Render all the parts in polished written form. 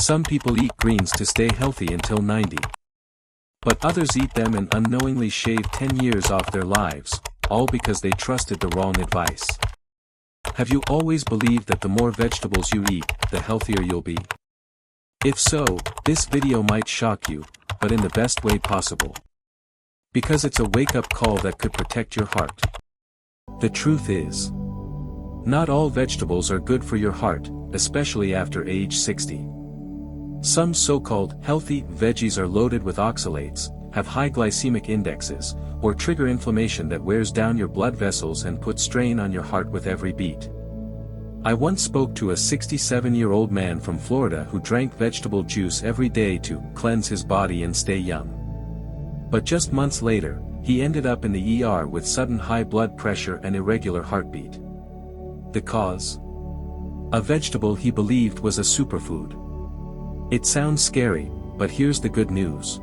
Some people eat greens to stay healthy until 90. But others eat them and unknowingly shave 10 years off their lives, all because they trusted the wrong advice. Have you always believed that the more vegetables you eat, the healthier you'll be? If so, this video might shock you, but in the best way possible. Because it's a wake-up call that could protect your heart. The truth is, not all vegetables are good for your heart, especially after age 60. Some so-called healthy veggies are loaded with oxalates, have high glycemic indexes, or trigger inflammation that wears down your blood vessels and puts strain on your heart with every beat. I once spoke to a 67-year-old man from Florida who drank vegetable juice every day to cleanse his body and stay young. But just months later, he ended up in the ER with sudden high blood pressure and irregular heartbeat. The cause? A vegetable he believed was a superfood. It sounds scary, but here's the good news.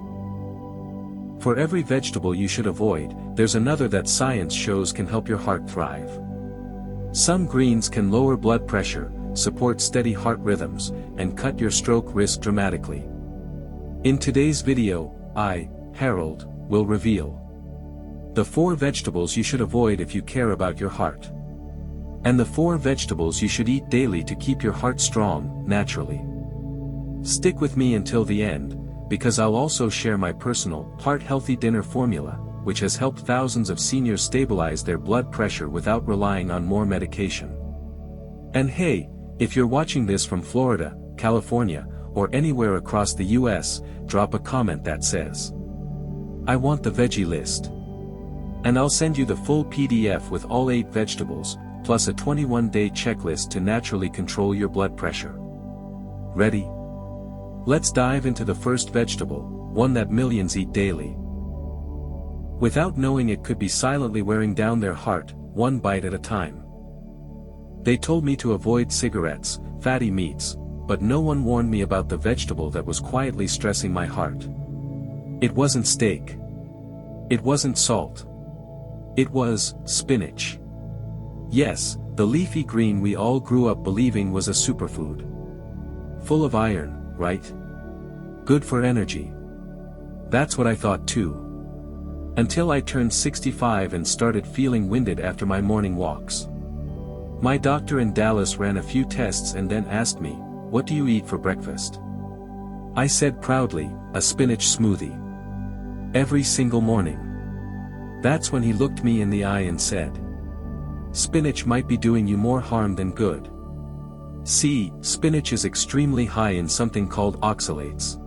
For every vegetable you should avoid, there's another that science shows can help your heart thrive. Some greens can lower blood pressure, support steady heart rhythms, and cut your stroke risk dramatically. In today's video, I, Harold, will reveal the 4 vegetables you should avoid if you care about your heart. And the 4 vegetables you should eat daily to keep your heart strong, naturally. Stick with me until the end, because I'll also share my personal, heart-healthy dinner formula, which has helped thousands of seniors stabilize their blood pressure without relying on more medication. And hey, if you're watching this from Florida, California, or anywhere across the US, drop a comment that says, "I want the veggie list." And I'll send you the full PDF with all 8 vegetables, plus a 21-day checklist to naturally control your blood pressure. Ready? Let's dive into the first vegetable, one that millions eat daily. Without knowing it could be silently wearing down their heart, one bite at a time. They told me to avoid cigarettes, fatty meats, but no one warned me about the vegetable that was quietly stressing my heart. It wasn't steak. It wasn't salt. It was spinach. Yes, the leafy green we all grew up believing was a superfood. Full of iron, right? Good for energy. That's what I thought too. Until I turned 65 and started feeling winded after my morning walks. My doctor in Dallas ran a few tests and then asked me, "What do you eat for breakfast?" I said proudly, "A spinach smoothie." Every single morning. That's when he looked me in the eye and said, "Spinach might be doing you more harm than good. See, spinach is extremely high in something called oxalates.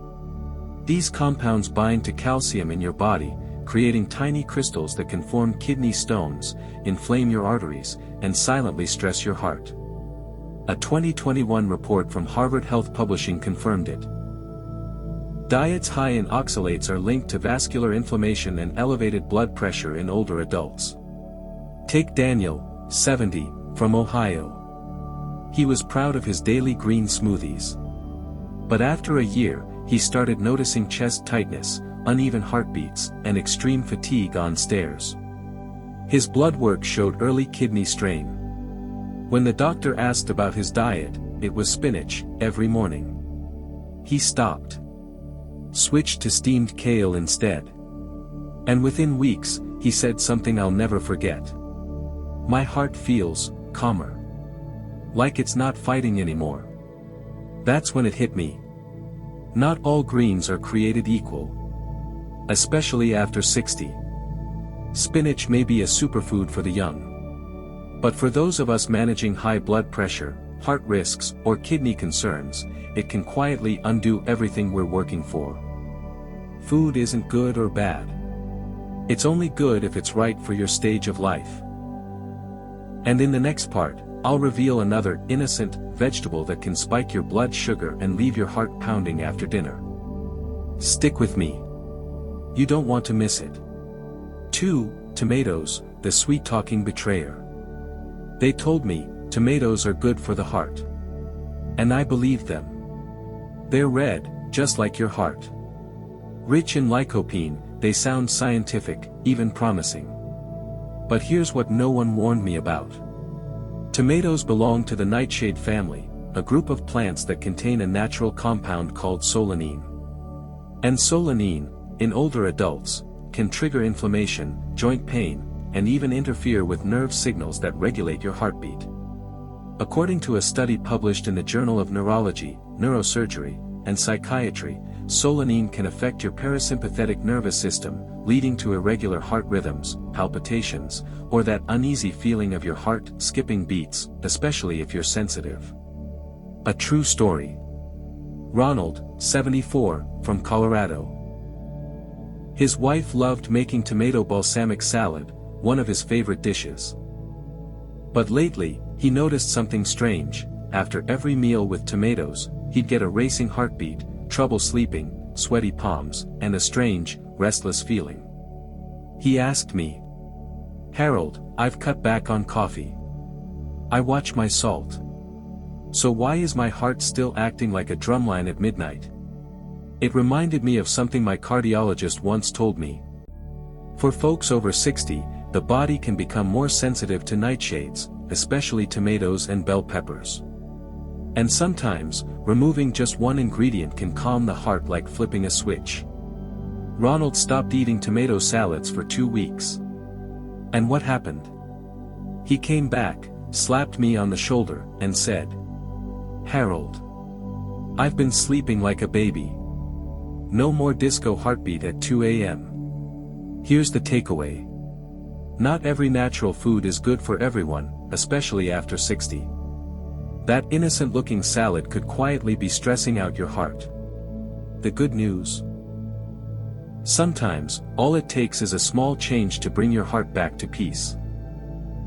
These compounds bind to calcium in your body, creating tiny crystals that can form kidney stones, inflame your arteries, and silently stress your heart." A 2021 report from Harvard Health Publishing confirmed it. Diets high in oxalates are linked to vascular inflammation and elevated blood pressure in older adults. Take Daniel, 70, from Ohio. He was proud of his daily green smoothies. But after a year, he started noticing chest tightness, uneven heartbeats, and extreme fatigue on stairs. His blood work showed early kidney strain. When the doctor asked about his diet, it was spinach, every morning. He stopped. Switched to steamed kale instead. And within weeks, he said something I'll never forget. "My heart feels calmer. Like it's not fighting anymore." That's when it hit me. Not all greens are created equal. Especially after 60. Spinach may be a superfood for the young. But for those of us managing high blood pressure, heart risks, or kidney concerns, it can quietly undo everything we're working for. Food isn't good or bad. It's only good if it's right for your stage of life. And in the next part, I'll reveal another innocent vegetable that can spike your blood sugar and leave your heart pounding after dinner. Stick with me. You don't want to miss it. 2. Tomatoes, the sweet-talking betrayer. They told me, tomatoes are good for the heart. And I believed them. They're red, just like your heart. Rich in lycopene, they sound scientific, even promising. But here's what no one warned me about. Tomatoes belong to the nightshade family, a group of plants that contain a natural compound called solanine. And solanine, in older adults, can trigger inflammation, joint pain, and even interfere with nerve signals that regulate your heartbeat. According to a study published in the Journal of Neurology, Neurosurgery, and Psychiatry, solanine can affect your parasympathetic nervous system, leading to irregular heart rhythms, palpitations, or that uneasy feeling of your heart skipping beats, especially if you're sensitive. A true story. Ronald, 74, from Colorado. His wife loved making tomato balsamic salad, one of his favorite dishes. But lately, he noticed something strange. After every meal with tomatoes, he'd get a racing heartbeat, trouble sleeping, sweaty palms, and a strange, restless feeling. He asked me, "Harold, I've cut back on coffee. I watch my salt. So why is my heart still acting like a drumline at midnight?" It reminded me of something my cardiologist once told me. For folks over 60, the body can become more sensitive to nightshades, especially tomatoes and bell peppers. And sometimes, removing just one ingredient can calm the heart like flipping a switch. Ronald stopped eating tomato salads for 2 weeks. And what happened? He came back, slapped me on the shoulder, and said, "Harold, I've been sleeping like a baby. No more disco heartbeat at 2 a.m. Here's the takeaway. Not every natural food is good for everyone, especially after 60. That innocent-looking salad could quietly be stressing out your heart. The good news? Sometimes, all it takes is a small change to bring your heart back to peace."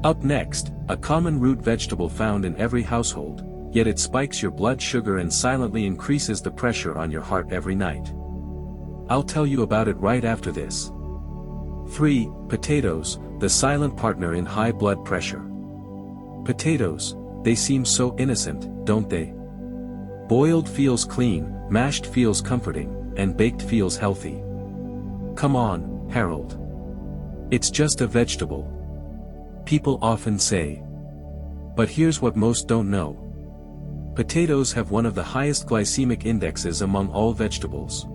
Up next, a common root vegetable found in every household, yet it spikes your blood sugar and silently increases the pressure on your heart every night. I'll tell you about it right after this. 3. Potatoes, the silent partner in high blood pressure. Potatoes, they seem so innocent, don't they? Boiled feels clean, mashed feels comforting, and baked feels healthy. Come on, Harold. It's just a vegetable. People often say. But here's what most don't know. Potatoes have one of the highest glycemic indexes among all vegetables.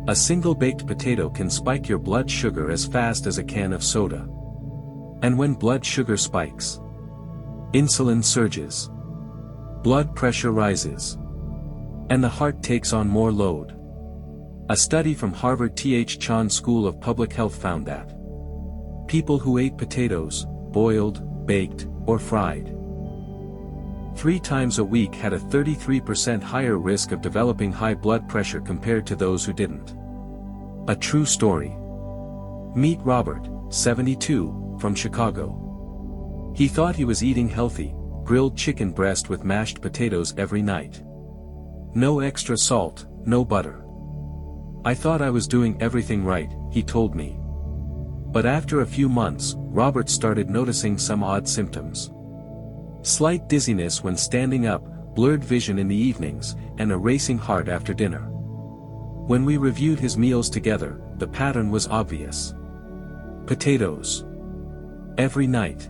A single baked potato can spike your blood sugar as fast as a can of soda. And when blood sugar spikes, insulin surges, blood pressure rises, and the heart takes on more load. A study from Harvard T.H. Chan School of Public Health found that people who ate potatoes, boiled, baked, or fried 3 times a week had a 33% higher risk of developing high blood pressure compared to those who didn't. A true story. Meet Robert, 72, from Chicago. He thought he was eating healthy, grilled chicken breast with mashed potatoes every night. No extra salt, no butter. I thought I was doing everything right, he told me. But after a few months, Robert started noticing some odd symptoms. Slight dizziness when standing up, blurred vision in the evenings, and a racing heart after dinner. When we reviewed his meals together, the pattern was obvious. Potatoes. Every night.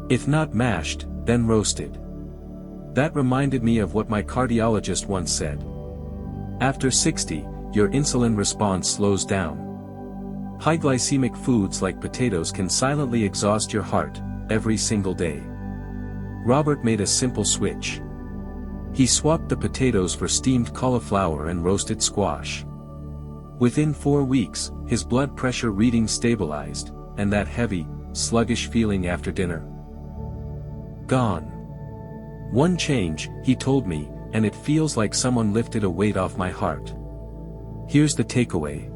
If not mashed, then roasted. That reminded me of what my cardiologist once said. After 60, your insulin response slows down. High glycemic foods like potatoes can silently exhaust your heart, every single day. Robert made a simple switch. He swapped the potatoes for steamed cauliflower and roasted squash. Within 4 weeks, his blood pressure reading stabilized, and that heavy, sluggish feeling after dinner gone. One change, he told me, and it feels like someone lifted a weight off my heart. Here's the takeaway.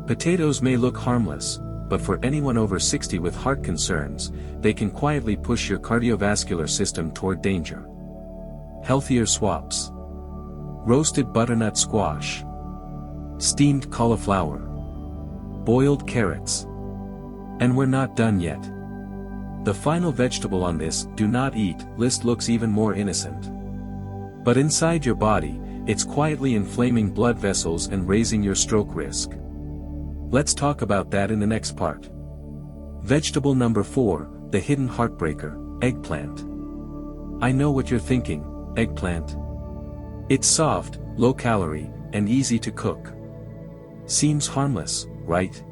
Potatoes may look harmless, but for anyone over 60 with heart concerns, they can quietly push your cardiovascular system toward danger. Healthier swaps. Roasted butternut squash. Steamed cauliflower. Boiled carrots. And we're not done yet. The final vegetable on this "do not eat" list looks even more innocent. But inside your body, it's quietly inflaming blood vessels and raising your stroke risk. Let's talk about that in the next part. Vegetable number 4, the hidden heartbreaker, eggplant. I know what you're thinking, eggplant? It's soft, low-calorie, and easy to cook. Seems harmless, right?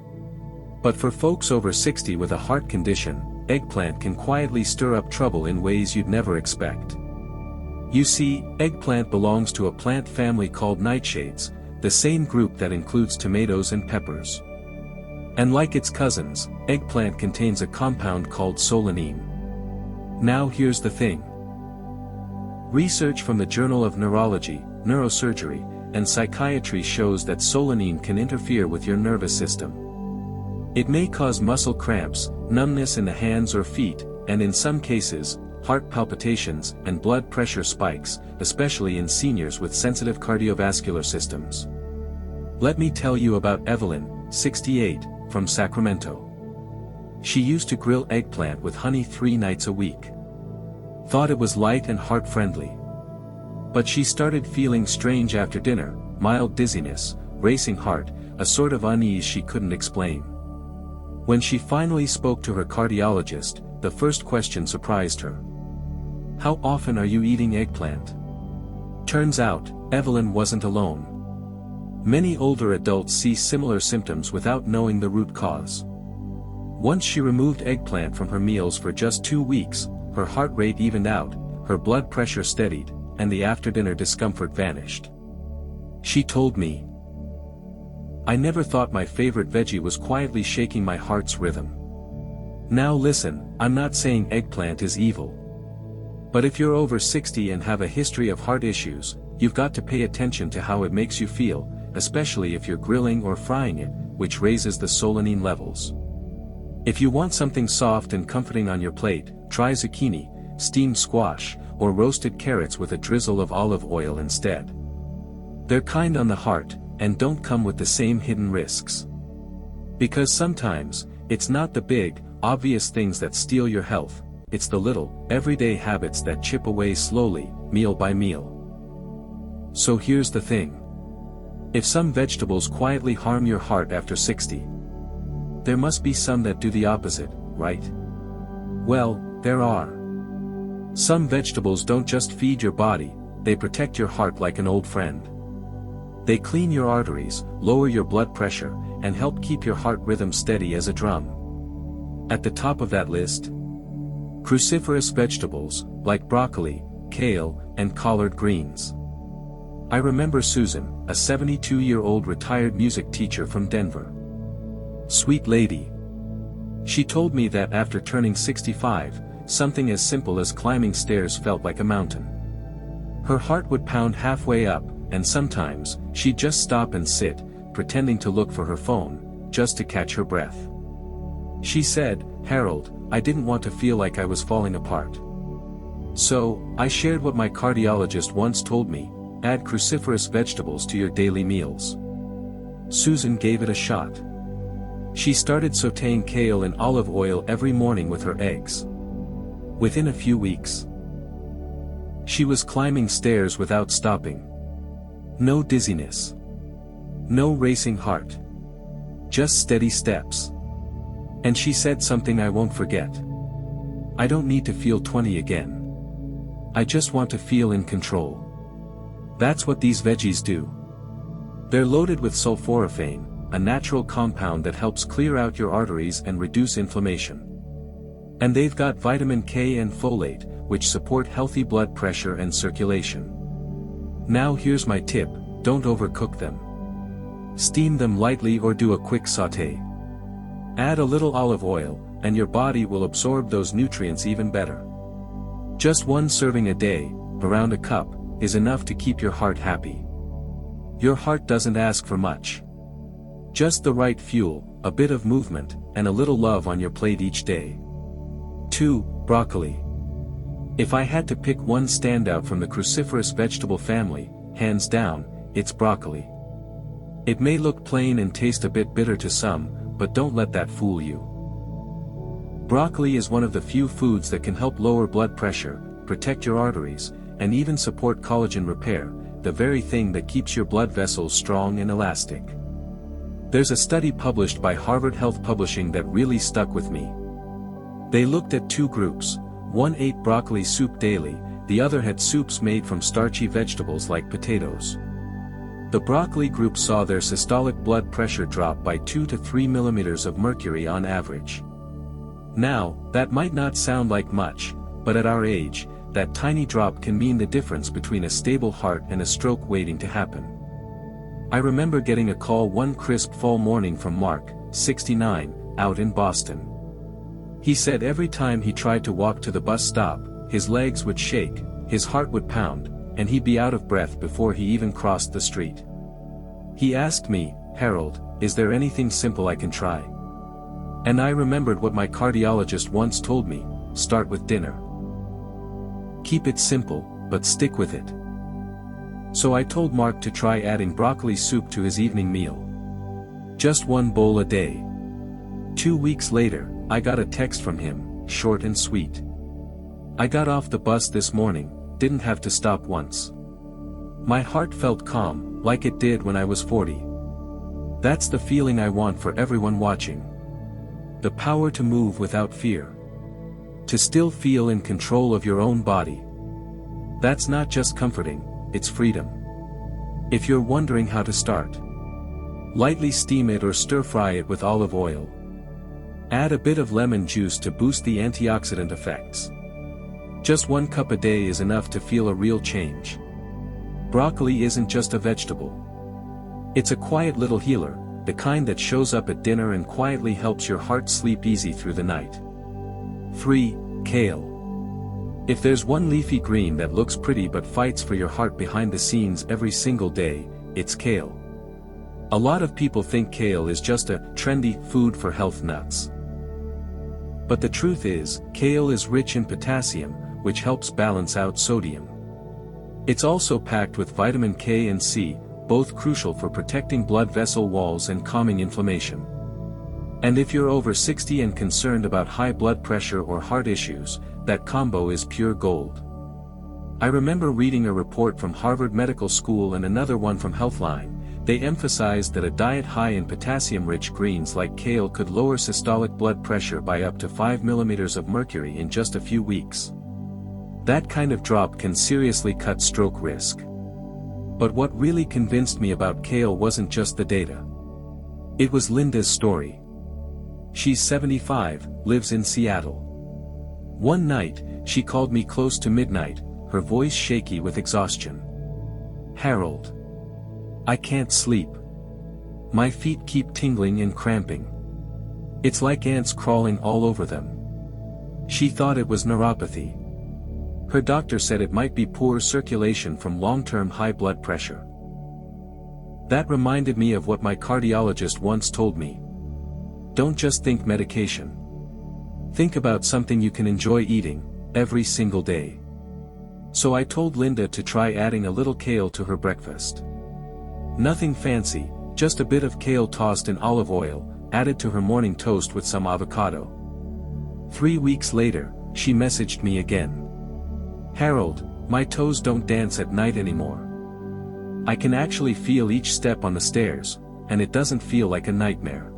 But for folks over 60 with a heart condition, eggplant can quietly stir up trouble in ways you'd never expect. You see, eggplant belongs to a plant family called nightshades, the same group that includes tomatoes and peppers. And like its cousins, eggplant contains a compound called solanine. Now here's the thing. Research from the Journal of Neurology, Neurosurgery, and Psychiatry shows that solanine can interfere with your nervous system. It may cause muscle cramps, numbness in the hands or feet, and in some cases, heart palpitations and blood pressure spikes, especially in seniors with sensitive cardiovascular systems. Let me tell you about Evelyn, 68, from Sacramento. She used to grill eggplant with honey 3 nights a week. Thought it was light and heart-friendly. But she started feeling strange after dinner, mild dizziness, racing heart, a sort of unease she couldn't explain. When she finally spoke to her cardiologist, the first question surprised her. How often are you eating eggplant? Turns out, Evelyn wasn't alone. Many older adults see similar symptoms without knowing the root cause. Once she removed eggplant from her meals for just 2 weeks, her heart rate evened out, her blood pressure steadied, and the after-dinner discomfort vanished. She told me, "I never thought my favorite veggie was quietly shaking my heart's rhythm." Now listen, I'm not saying eggplant is evil. But if you're over 60 and have a history of heart issues, you've got to pay attention to how it makes you feel, especially if you're grilling or frying it, which raises the solanine levels. If you want something soft and comforting on your plate, try zucchini, steamed squash, or roasted carrots with a drizzle of olive oil instead. They're kind on the heart, and don't come with the same hidden risks. Because sometimes, it's not the big, obvious things that steal your health, it's the little, everyday habits that chip away slowly, meal by meal. So here's the thing. If some vegetables quietly harm your heart after 60, there must be some that do the opposite, right? Well, there are. Some vegetables don't just feed your body, they protect your heart like an old friend. They clean your arteries, lower your blood pressure, and help keep your heart rhythm steady as a drum. At the top of that list, cruciferous vegetables, like broccoli, kale, and collard greens. I remember Susan, a 72-year-old retired music teacher from Denver. Sweet lady. She told me that after turning 65, something as simple as climbing stairs felt like a mountain. Her heart would pound halfway up, and sometimes, she'd just stop and sit, pretending to look for her phone, just to catch her breath. She said, "Harold, I didn't want to feel like I was falling apart. So, I shared what my cardiologist once told me, add cruciferous vegetables to your daily meals." Susan gave it a shot. She started sautéing kale in olive oil every morning with her eggs. Within a few weeks, she was climbing stairs without stopping. No dizziness. No racing heart. Just steady steps. And she said something I won't forget. "I don't need to feel 20 again. I just want to feel in control." That's what these veggies do. They're loaded with sulforaphane, a natural compound that helps clear out your arteries and reduce inflammation. And they've got vitamin K and folate, which support healthy blood pressure and circulation. Now here's my tip, don't overcook them. Steam them lightly or do a quick sauté. Add a little olive oil, and your body will absorb those nutrients even better. Just 1 serving a day, around a cup, is enough to keep your heart happy. Your heart doesn't ask for much. Just the right fuel, a bit of movement, and a little love on your plate each day. 2. Broccoli. If I had to pick one standout from the cruciferous vegetable family, hands down, it's broccoli. It may look plain and taste a bit bitter to some, but don't let that fool you. Broccoli is one of the few foods that can help lower blood pressure, protect your arteries, and even support collagen repair, the very thing that keeps your blood vessels strong and elastic. There's a study published by Harvard Health Publishing that really stuck with me. They looked at 2 groups. One ate broccoli soup daily, the other had soups made from starchy vegetables like potatoes. The broccoli group saw their systolic blood pressure drop by 2 to 3 millimeters of mercury on average. Now, that might not sound like much, but at our age, that tiny drop can mean the difference between a stable heart and a stroke waiting to happen. I remember getting a call one crisp fall morning from Mark, 69, out in Boston. He said every time he tried to walk to the bus stop, his legs would shake, his heart would pound, and he'd be out of breath before he even crossed the street. He asked me, "Harold, is there anything simple I can try?" And I remembered what my cardiologist once told me: start with dinner. Keep it simple, but stick with it. So I told Mark to try adding broccoli soup to his evening meal. Just one bowl a day. 2 weeks later, I got a text from him, short and sweet. "I got off the bus this morning, didn't have to stop once. My heart felt calm, like it did when I was 40. That's the feeling I want for everyone watching. The power to move without fear. To still feel in control of your own body. That's not just comforting, it's freedom." If you're wondering how to start, lightly steam it or stir-fry it with olive oil. Add a bit of lemon juice to boost the antioxidant effects. Just 1 cup a day is enough to feel a real change. Broccoli isn't just a vegetable. It's a quiet little healer, the kind that shows up at dinner and quietly helps your heart sleep easy through the night. 3. Kale. If there's one leafy green that looks pretty but fights for your heart behind the scenes every single day, it's kale. A lot of people think kale is just a trendy food for health nuts. But the truth is, kale is rich in potassium, which helps balance out sodium. It's also packed with vitamin K and C, both crucial for protecting blood vessel walls and calming inflammation. And if you're over 60 and concerned about high blood pressure or heart issues, that combo is pure gold. I remember reading a report from Harvard Medical School and another one from Healthline. They emphasized that a diet high in potassium-rich greens like kale could lower systolic blood pressure by up to 5 millimeters of mercury in just a few weeks. That kind of drop can seriously cut stroke risk. But what really convinced me about kale wasn't just the data. It was Linda's story. She's 75, lives in Seattle. One night, she called me close to midnight, her voice shaky with exhaustion. "Harold, I can't sleep. My feet keep tingling and cramping. It's like ants crawling all over them." She thought it was neuropathy. Her doctor said it might be poor circulation from long-term high blood pressure. That reminded me of what my cardiologist once told me. Don't just think medication. Think about something you can enjoy eating, every single day. So I told Linda to try adding a little kale to her breakfast. Nothing fancy, just a bit of kale tossed in olive oil, added to her morning toast with some avocado. 3 weeks later, she messaged me again. "Harold, my toes don't dance at night anymore. I can actually feel each step on the stairs, and it doesn't feel like a nightmare.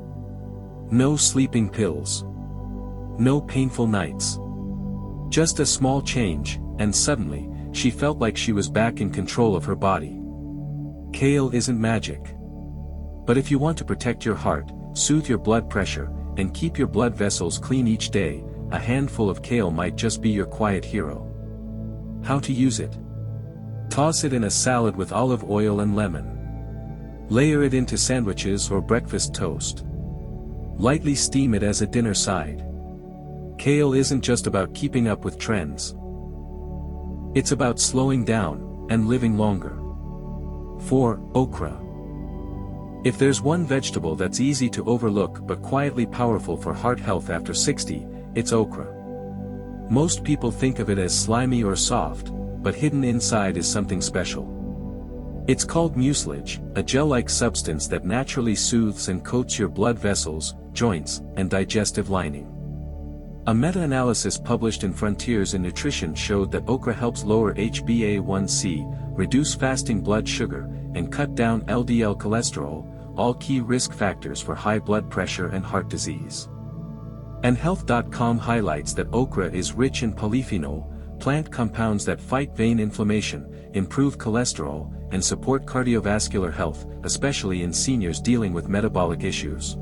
No sleeping pills. No painful nights. Just a small change, and suddenly, she felt like she was back in control of her body." Kale isn't magic. But if you want to protect your heart, soothe your blood pressure, and keep your blood vessels clean each day, a handful of kale might just be your quiet hero. How to use it? Toss it in a salad with olive oil and lemon. Layer it into sandwiches or breakfast toast. Lightly steam it as a dinner side. Kale isn't just about keeping up with trends. It's about slowing down, and living longer. 4. Okra. If there's one vegetable that's easy to overlook but quietly powerful for heart health after 60, it's okra. Most people think of it as slimy or soft, but hidden inside is something special. It's called mucilage, a gel-like substance that naturally soothes and coats your blood vessels, joints, and digestive lining. A meta-analysis published in Frontiers in Nutrition showed that okra helps lower HbA1c, reduce fasting blood sugar, and cut down LDL cholesterol, all key risk factors for high blood pressure and heart disease. And Health.com highlights that okra is rich in polyphenol, plant compounds that fight vein inflammation, improve cholesterol, and support cardiovascular health, especially in seniors dealing with metabolic issues.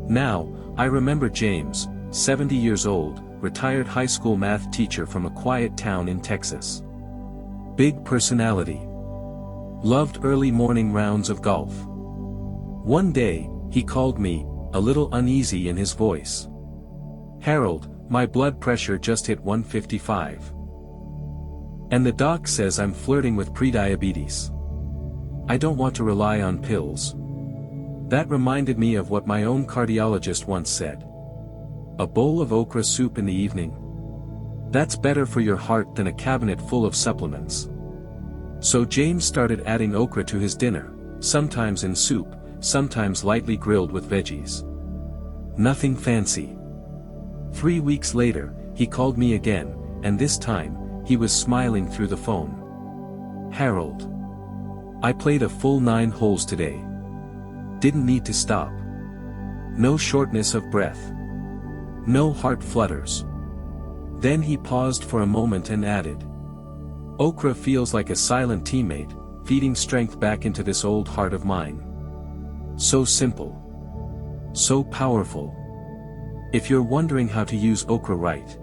Now, I remember James, 70 years old, retired high school math teacher from a quiet town in Texas. Big personality. Loved early morning rounds of golf. One day, he called me, a little uneasy in his voice. "Harold, my blood pressure just hit 155. And the doc says I'm flirting with prediabetes. I don't want to rely on pills." That reminded me of what my own cardiologist once said. "A bowl of okra soup in the evening? That's better for your heart than a cabinet full of supplements." So James started adding okra to his dinner, sometimes in soup, sometimes lightly grilled with veggies. Nothing fancy. 3 weeks later, he called me again, and this time, he was smiling through the phone. "Harold. I played a full 9 holes today. Didn't need to stop. No shortness of breath. No heart flutters." Then he paused for a moment and added, "Okra feels like a silent teammate, feeding strength back into this old heart of mine." So simple. So powerful. If you're wondering how to use okra right,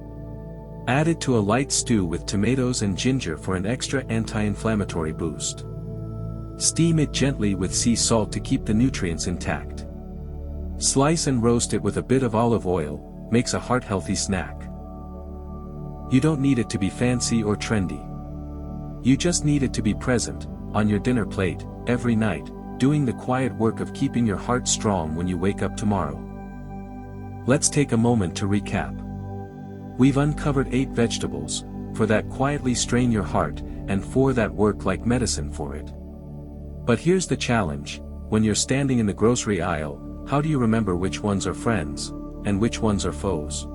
add it to a light stew with tomatoes and ginger for an extra anti-inflammatory boost. Steam it gently with sea salt to keep the nutrients intact. Slice and roast it with a bit of olive oil, makes a heart-healthy snack. You don't need it to be fancy or trendy. You just need it to be present, on your dinner plate, every night, doing the quiet work of keeping your heart strong when you wake up tomorrow. Let's take a moment to recap. We've uncovered 8 vegetables, for that quietly strain your heart, and 4 that work like medicine for it. But here's the challenge: when you're standing in the grocery aisle, how do you remember which ones are friends, and which ones are foes?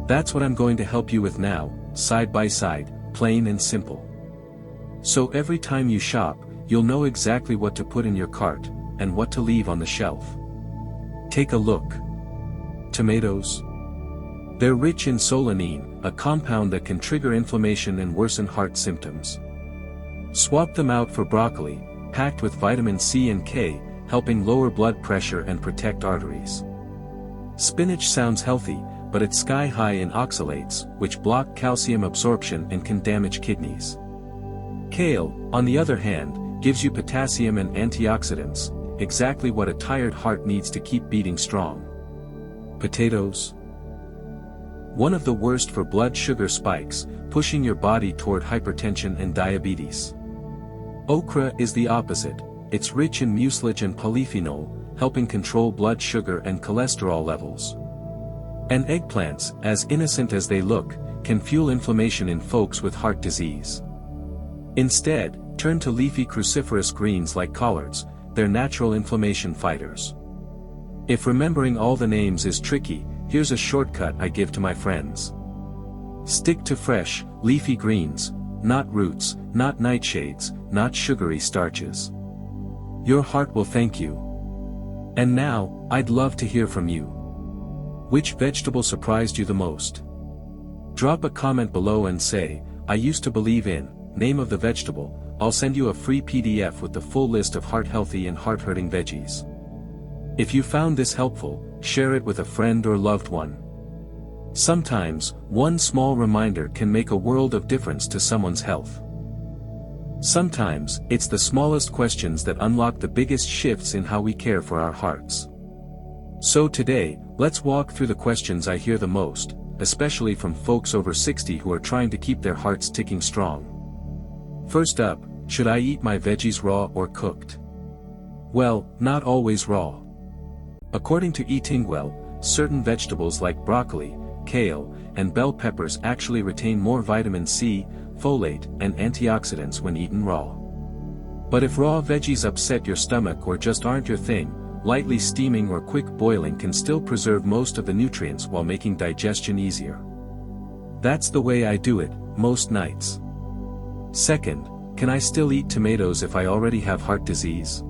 That's what I'm going to help you with now, side by side, plain and simple. So every time you shop, you'll know exactly what to put in your cart, and what to leave on the shelf. Take a look. Tomatoes. They're rich in solanine, a compound that can trigger inflammation and worsen heart symptoms. Swap them out for broccoli, packed with vitamin C and K, helping lower blood pressure and protect arteries. Spinach sounds healthy, but it's sky-high in oxalates, which block calcium absorption and can damage kidneys. Kale, on the other hand, gives you potassium and antioxidants, exactly what a tired heart needs to keep beating strong. Potatoes. One of the worst for blood sugar spikes, pushing your body toward hypertension and diabetes. Okra is the opposite. It's rich in mucilage and polyphenol, helping control blood sugar and cholesterol levels. And eggplants, as innocent as they look, can fuel inflammation in folks with heart disease. Instead, turn to leafy cruciferous greens like collards, they're natural inflammation fighters. If remembering all the names is tricky, here's a shortcut I give to my friends. Stick to fresh, leafy greens, not roots, not nightshades, not sugary starches. Your heart will thank you. And now, I'd love to hear from you. Which vegetable surprised you the most? Drop a comment below and say, "I used to believe in," name of the vegetable. I'll send you a free PDF with the full list of heart-healthy and heart-hurting veggies. If you found this helpful, share it with a friend or loved one. Sometimes, one small reminder can make a world of difference to someone's health. Sometimes, it's the smallest questions that unlock the biggest shifts in how we care for our hearts. So today, let's walk through the questions I hear the most, especially from folks over 60 who are trying to keep their hearts ticking strong. First up, should I eat my veggies raw or cooked? Well, not always raw. According to Eating Well, certain vegetables like broccoli, kale, and bell peppers actually retain more vitamin C, folate, and antioxidants when eaten raw. But if raw veggies upset your stomach or just aren't your thing, lightly steaming or quick boiling can still preserve most of the nutrients while making digestion easier. That's the way I do it, most nights. Second, can I still eat tomatoes if I already have heart disease?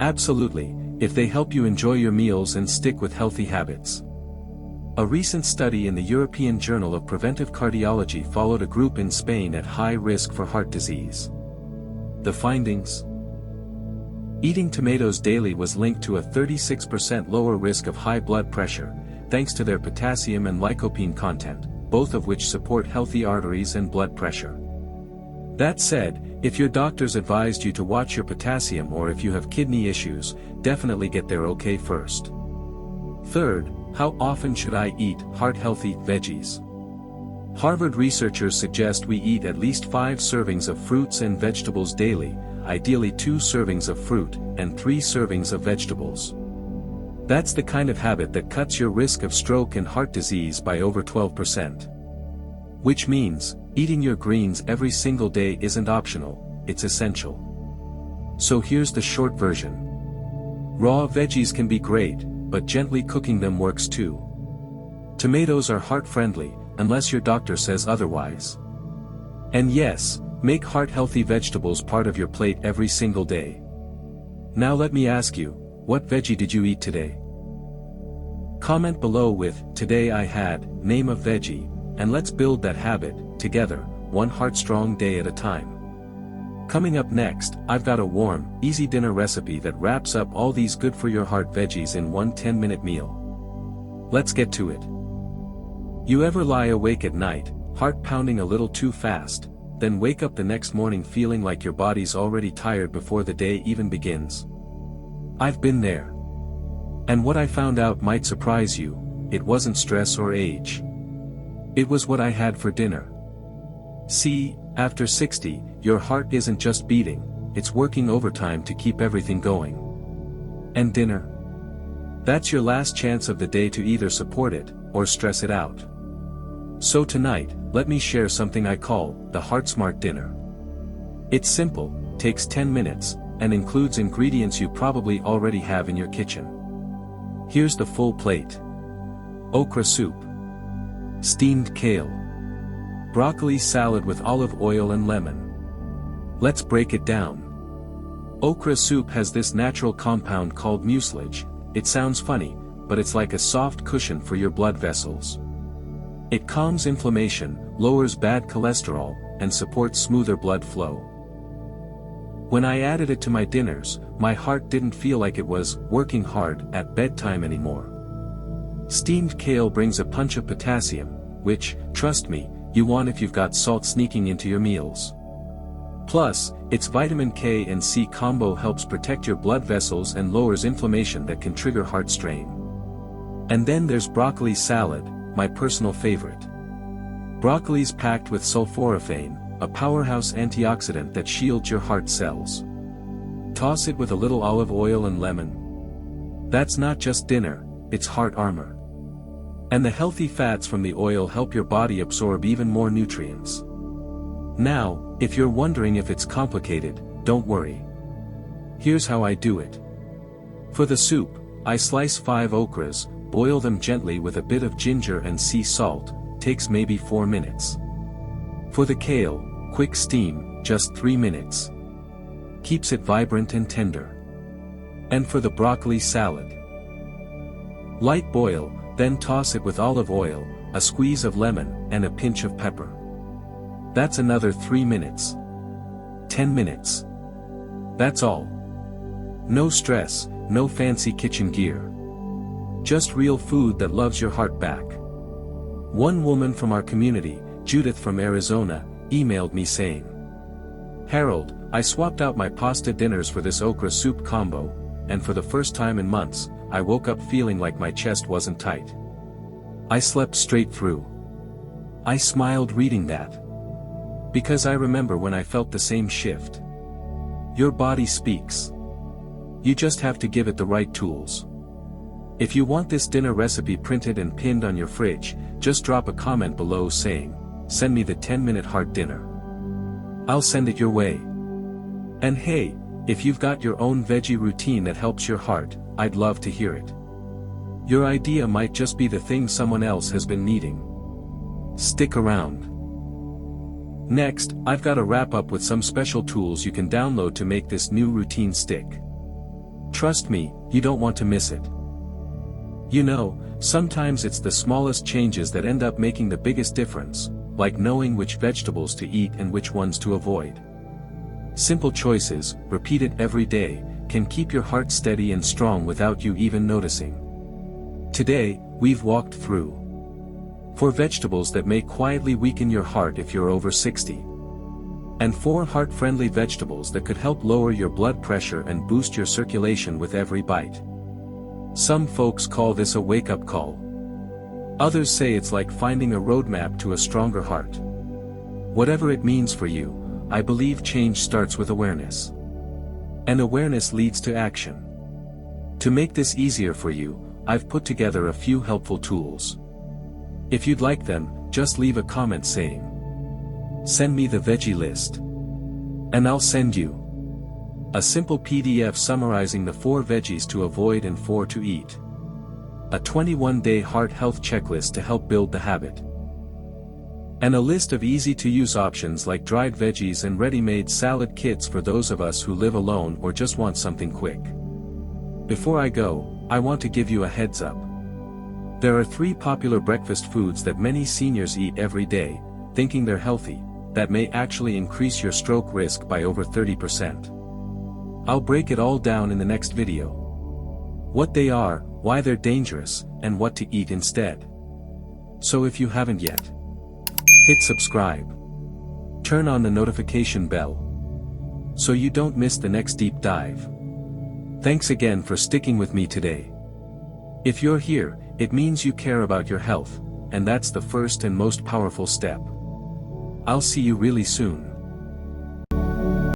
Absolutely, if they help you enjoy your meals and stick with healthy habits. A recent study in the European Journal of Preventive Cardiology followed a group in Spain at high risk for heart disease. The findings? Eating tomatoes daily was linked to a 36% lower risk of high blood pressure, thanks to their potassium and lycopene content, both of which support healthy arteries and blood pressure. That said, if your doctors advised you to watch your potassium or if you have kidney issues, definitely get their okay first. Third, how often should I eat heart-healthy veggies? Harvard researchers suggest we eat at least 5 servings of fruits and vegetables daily, ideally 2 servings of fruit and 3 servings of vegetables. That's the kind of habit that cuts your risk of stroke and heart disease by over 12%. Which means, eating your greens every single day isn't optional, it's essential. So here's the short version. Raw veggies can be great, but gently cooking them works too. Tomatoes are heart-friendly, unless your doctor says otherwise. And yes, make heart-healthy vegetables part of your plate every single day. Now let me ask you, what veggie did you eat today? Comment below with, "Today I had," name of veggie, and let's build that habit, together, one heart-strong day at a time. Coming up next, I've got a warm, easy dinner recipe that wraps up all these good-for-your-heart veggies in one 10-minute meal. Let's get to it. You ever lie awake at night, heart pounding a little too fast, then wake up the next morning feeling like your body's already tired before the day even begins? I've been there. And what I found out might surprise you, it wasn't stress or age. It was what I had for dinner. See, after 60, your heart isn't just beating, it's working overtime to keep everything going. And dinner? That's your last chance of the day to either support it, or stress it out. So tonight, let me share something I call, the Heart Smart Dinner. It's simple, takes 10 minutes, and includes ingredients you probably already have in your kitchen. Here's the full plate. Okra soup. Steamed kale. Broccoli salad with olive oil and lemon. Let's break it down. Okra soup has this natural compound called mucilage. It sounds funny, but it's like a soft cushion for your blood vessels. It calms inflammation, lowers bad cholesterol, and supports smoother blood flow. When I added it to my dinners, my heart didn't feel like it was working hard at bedtime anymore. Steamed kale brings a punch of potassium, which, trust me, you want if you've got salt sneaking into your meals. Plus, its vitamin K and C combo helps protect your blood vessels and lowers inflammation that can trigger heart strain. And then there's broccoli salad, my personal favorite. Broccoli's packed with sulforaphane, a powerhouse antioxidant that shields your heart cells. Toss it with a little olive oil and lemon. That's not just dinner, it's heart armor. And the healthy fats from the oil help your body absorb even more nutrients. Now, if you're wondering if it's complicated, don't worry. Here's how I do it. For the soup, I slice 5 okras, boil them gently with a bit of ginger and sea salt, takes maybe 4 minutes. For the kale, quick steam, just 3 minutes. Keeps it vibrant and tender. And for the broccoli salad, light boil, then toss it with olive oil, a squeeze of lemon, and a pinch of pepper. That's another 3 minutes. 10 minutes. That's all. No stress, no fancy kitchen gear. Just real food that loves your heart back. One woman from our community, Judith from Arizona, emailed me saying, "Harold, I swapped out my pasta dinners for this okra soup combo, and for the first time in months, I woke up feeling like my chest wasn't tight. I slept straight through." I smiled reading that. Because I remember when I felt the same shift. Your body speaks. You just have to give it the right tools. If you want this dinner recipe printed and pinned on your fridge, just drop a comment below saying, "Send me the 10-minute heart dinner." I'll send it your way. And hey, if you've got your own veggie routine that helps your heart, I'd love to hear it. Your idea might just be the thing someone else has been needing. Stick around. Next, I've got to wrap up with some special tools you can download to make this new routine stick. Trust me, you don't want to miss it. You know, sometimes it's the smallest changes that end up making the biggest difference, like knowing which vegetables to eat and which ones to avoid. Simple choices, repeated every day, can keep your heart steady and strong without you even noticing. Today, we've walked through 4 vegetables that may quietly weaken your heart if you're over 60. And 4 heart-friendly vegetables that could help lower your blood pressure and boost your circulation with every bite. Some folks call this a wake-up call. Others say it's like finding a roadmap to a stronger heart. Whatever it means for you, I believe change starts with awareness. And awareness leads to action. To make this easier for you, I've put together a few helpful tools. If you'd like them, just leave a comment saying, "Send me the veggie list." And I'll send you a simple PDF summarizing the 4 veggies to avoid and 4 to eat. A 21-day heart health checklist to help build the habit. And a list of easy-to-use options like dried veggies and ready-made salad kits for those of us who live alone or just want something quick. Before I go, I want to give you a heads up. There are 3 popular breakfast foods that many seniors eat every day, thinking they're healthy, that may actually increase your stroke risk by over 30%. I'll break it all down in the next video. What they are, why they're dangerous, and what to eat instead. So if you haven't yet, hit subscribe. Turn on the notification bell, so you don't miss the next deep dive. Thanks again for sticking with me today. If you're here, it means you care about your health, and that's the first and most powerful step. I'll see you really soon.